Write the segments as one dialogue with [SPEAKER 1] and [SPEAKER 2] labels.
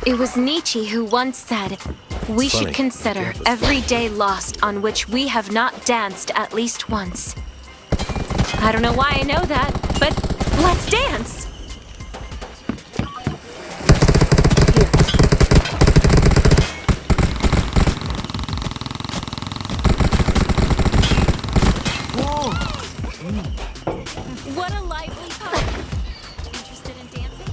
[SPEAKER 1] It was Nietzsche who once said, "We should consider every day lost on which we have not danced at least once." I don't know why I know that, but let's dance! What a lively poem! Interested in dancing?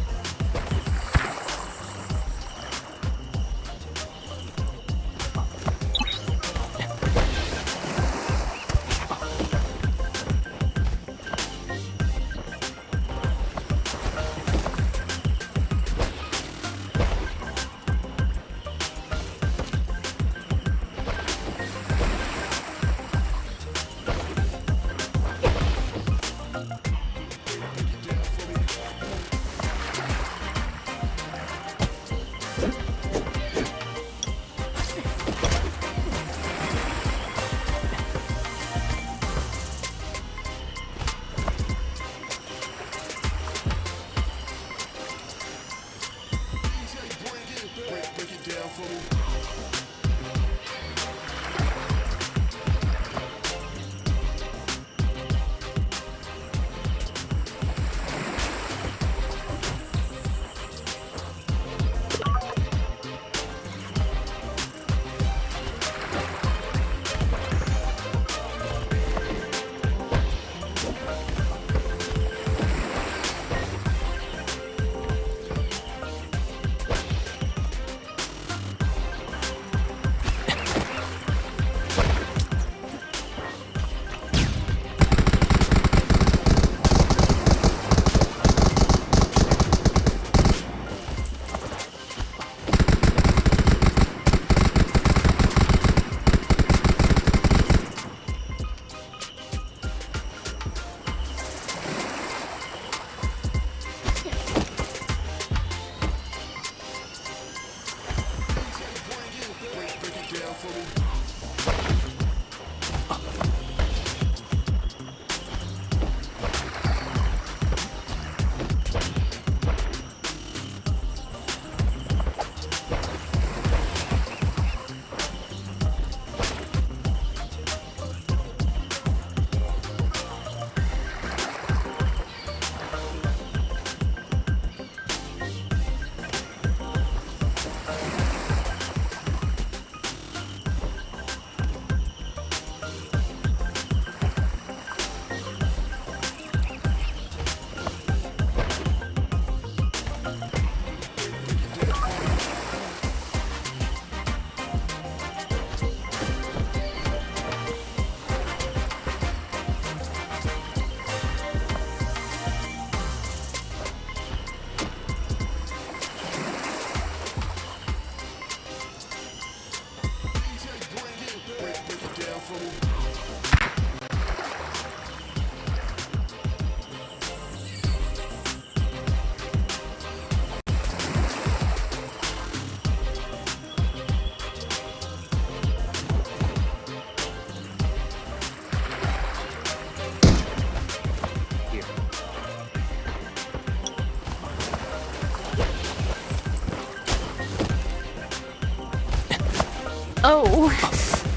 [SPEAKER 1] Oh,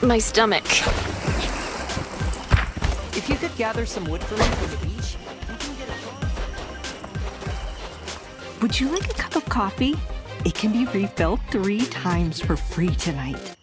[SPEAKER 1] my stomach.
[SPEAKER 2] If you could gather some wood for me from the beach, we can get a...
[SPEAKER 3] Would you like a cup of coffee? It can be refilled 3 times for free tonight.